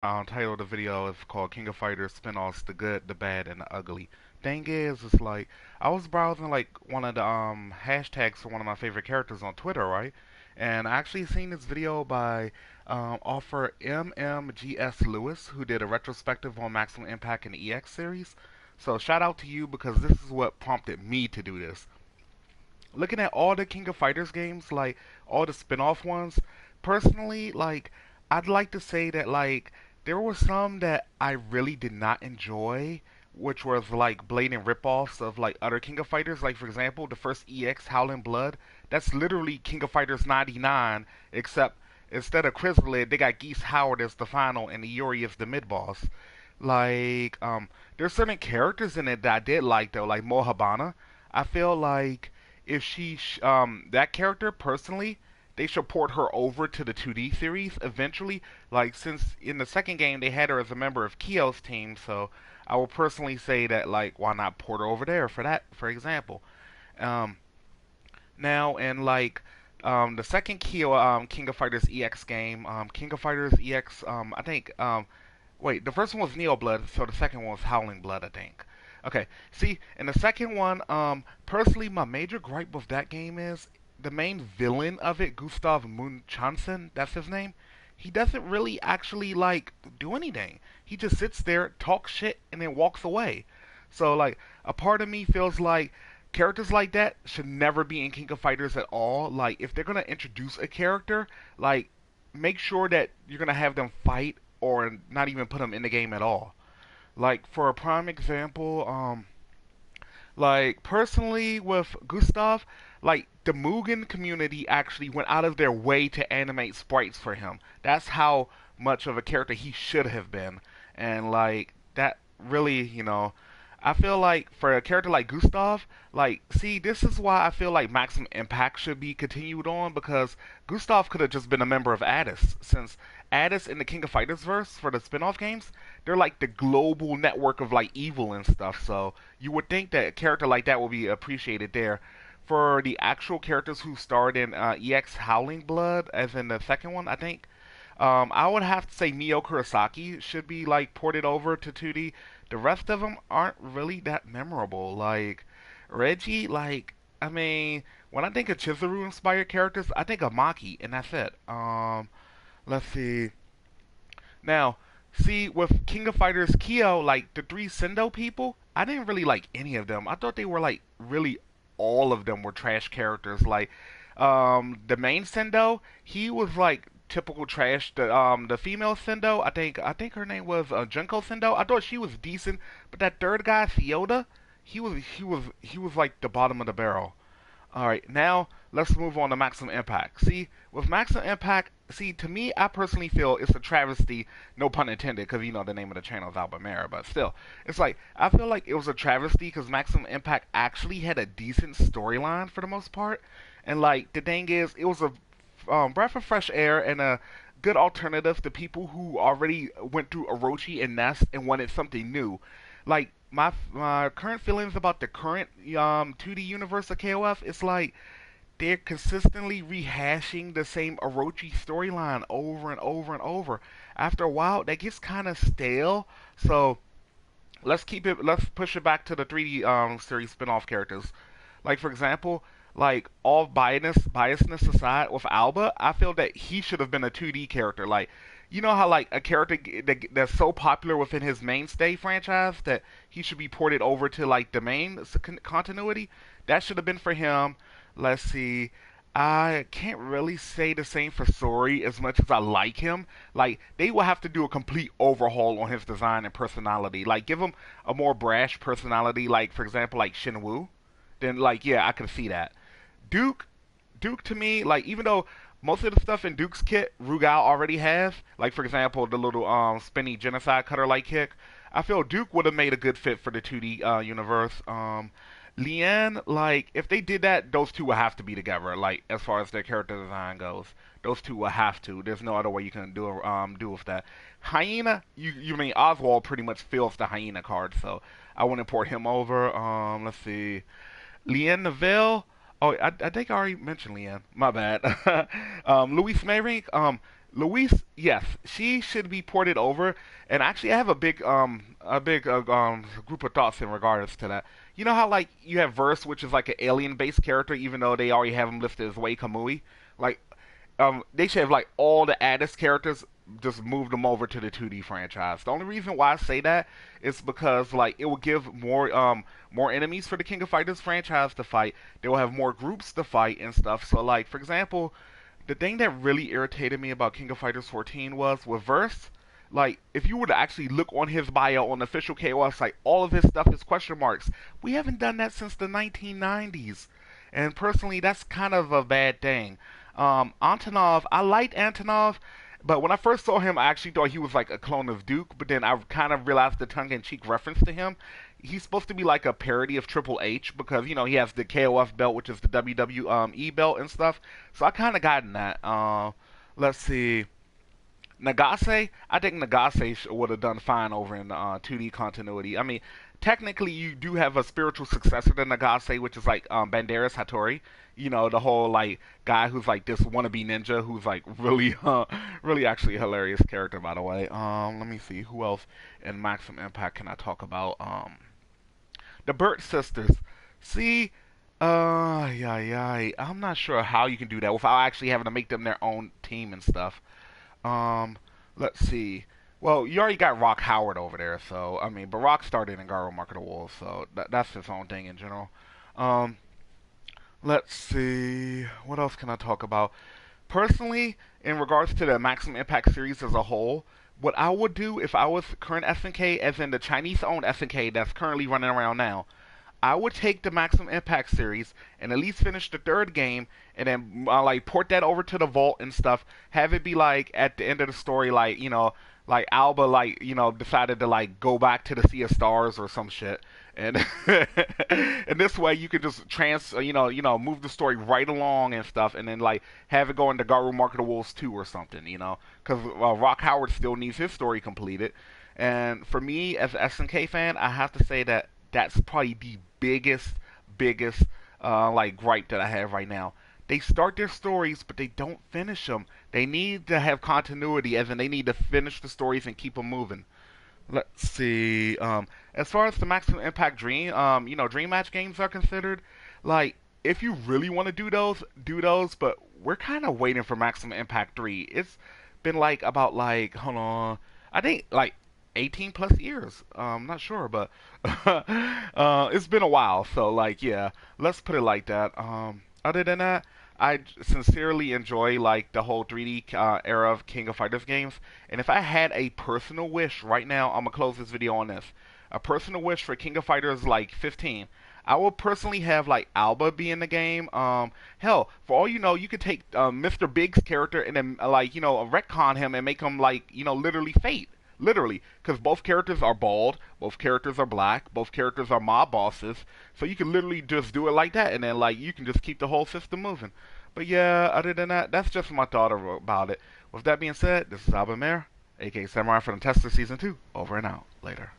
Title of the video is called King of Fighters Spinoffs: The Good, the Bad, and the Ugly. Thing is, it's like I was browsing like one of the hashtags for one of my favorite characters on Twitter, right? And I actually seen this video by author MMGS Lewis, who did a retrospective on Maximum Impact and the EX series. So shout out to you because this is what prompted me to do this. Looking at all the King of Fighters games, like all the spin-off ones, personally, like I'd like to say that like there were some that I really did not enjoy, which was like blatant rip-offs of like other King of Fighters. Like for example, the first EX Howling Blood, that's literally King of Fighters 99, except instead of Chrysalid, they got Geese Howard as the final and Iori as the mid-boss. Like, there's certain characters in it that I did like though, like Mohabana. I feel like if that character personally, they should port her over to the 2D series eventually. Like since in the second game they had her as a member of Kyo's team, so I will personally say that like why not port her over there for that, for example. Um, Now and like the second Kyo King of Fighters EX game, King of Fighters EX, I think wait, the first one was Neo Blood, so the second one was Howling Blood, I think. Okay, see, in the second one, personally, my major gripe with that game is the main villain of it, Gustav Munchausen, that's his name. He doesn't really actually like do anything. He just sits there, talks shit, and then walks away. So like, a part of me feels like characters like that should never be in King of Fighters at all. Like, if they're gonna introduce a character, like, make sure that you're gonna have them fight or not even put them in the game at all. Like for a prime example, like personally with Gustav, like the Mugen community actually went out of their way to animate sprites for him. That's how much of a character he should have been, and like that really, I feel like for a character like Gustav, like, see, this is why I feel like Maximum Impact should be continued on because Gustav could have just been a member of Addis, since Addis in the King of Fighters verse for the spin-off games, they're like the global network of like evil and stuff. So you would think that a character like that will be appreciated there. For the actual characters who starred in EX Howling Blood, as in the second one, I think I would have to say Neo Kurosaki should be like ported over to 2D. The rest of them aren't really that memorable. Like Reggie, like I mean, when I think of Chizuru inspired characters, I think of Maki, and that's it. Let's see. Now, see with King of Fighters Kyo, like the three Sendo people, I didn't really like any of them. I thought they were like really all of them were trash characters. Like the main Sendo, he was like typical trash. The female Sendo, I think her name was Junko Sendo. I thought she was decent, but that third guy, Theoda, he was like the bottom of the barrel. All right, now let's move on to Maximum Impact. See, with Maximum Impact, see, to me, I personally feel it's a travesty, no pun intended, because you know the name of the channel is AlbaMeira, but still, it's like, I feel like it was a travesty because Maximum Impact actually had a decent storyline for the most part. And, like, the thing is, it was a breath of fresh air and a good alternative to people who already went through Orochi and Nest and wanted something new. Like, my current feelings about the current 2D universe of KOF, it's like they're consistently rehashing the same Orochi storyline over and over and over. After a while, that gets kind of stale. So let's push it back to the 3D series spin-off characters. Like for example, like all biasness aside, with Alba, I feel that he should have been a 2D character. Like, you know how like a character that's so popular within his mainstay franchise that he should be ported over to like the main continuity. That should have been for him. Let's see. I can't really say the same for Sori as much as I like him. Like, they will have to do a complete overhaul on his design and personality. Like, give him a more brash personality, like, for example, like Shinwoo. Then, like, yeah, I can see that. Duke, Duke to me, like, even though most of the stuff in Duke's kit Rugal already has, like, for example, the little spinny genocide cutter like kick, I feel Duke would have made a good fit for the 2D universe. Lian, like, if they did that, those two would have to be together. Like, as far as their character design goes, those two will have to. There's no other way you can do with that. Hyena, you mean Oswald pretty much fills the Hyena card, so I wouldn't port him over. Let's see, Lian Neville. Oh, I think I already mentioned Lian. My bad. Luis Mayring. Luis, yes, she should be ported over. And actually, I have a big group of thoughts in regards to that. You know how like you have Verse, which is like an alien-based character, even though they already have him listed as Wei Kamui. Like, they should have like all the Addis characters just moved them over to the 2D franchise. The only reason why I say that is because like it will give more enemies for the King of Fighters franchise to fight. They will have more groups to fight and stuff. So like for example, the thing that really irritated me about King of Fighters 14 was with Verse. Like, if you were to actually look on his bio on the official KOF site, all of his stuff is question marks. We haven't done that since the 1990s. And personally, that's kind of a bad thing. Antonov, I liked Antonov, but when I first saw him, I actually thought he was like a clone of Duke. But then I kind of realized the tongue-in-cheek reference to him. He's supposed to be like a parody of Triple H because he has the KOF belt, which is the WWE belt and stuff. So I kind of got in that. Let's see. Nagase, I think Nagase would have done fine over in 2D continuity. I mean, technically, you do have a spiritual successor to Nagase, which is like Banderas Hattori. The whole like guy who's like this wannabe ninja who's like really, really actually a hilarious character, by the way. Let me see who else in Maximum Impact can I talk about. The Burt sisters. See, yeah, yeah. I'm not sure how you can do that without actually having to make them their own team and stuff. Um, let's see. Well, you already got Rock Howard over there, so I mean, but Rock started in Garo Market of Wolves, so that's his own thing in general. Um, let's see. What else can I talk about? Personally, in regards to the Maximum Impact series as a whole, what I would do if I was current SNK, as in the Chinese-owned SNK that's currently running around now, I would take the Maximum Impact series and at least finish the third game, and then like port that over to the Vault and stuff. Have it be like at the end of the story, like like Alba like decided to like go back to the Sea of Stars or some shit, and and this way you could just move the story right along and stuff, and then like have it go into Garu Market of Wolves 2 or something, because Rock Howard still needs his story completed. And for me, as an SNK fan, I have to say that that's probably the biggest like gripe that I have right now. They start their stories, but they don't finish them. They need to have continuity, as in they need to finish the stories and keep them moving. Let's see. As far as the Maximum Impact Dream Match games are considered, like if you really want to do those, do those. But we're kind of waiting for Maximum Impact 3. It's been like about like hold on, I think like 18 plus years. I'm not sure, but it's been a while. So like yeah, let's put it like that. Other than that, I sincerely enjoy like the whole 3D era of King of Fighters games. And if I had a personal wish right now, I'm gonna close this video on this. A personal wish for King of Fighters like 15. I will personally have like Alba be in the game. Hell, for all you know, you could take Mr. Big's character and then like retcon him and make him like literally Fate. Literally, because both characters are bald, both characters are black, both characters are mob bosses. So you can literally just do it like that, and then like you can just keep the whole system moving. But yeah, other than that, that's just my thought about it. With that being said, this is AlbaMeira, aka Samurai from the Tester Season 2. Over and out. Later.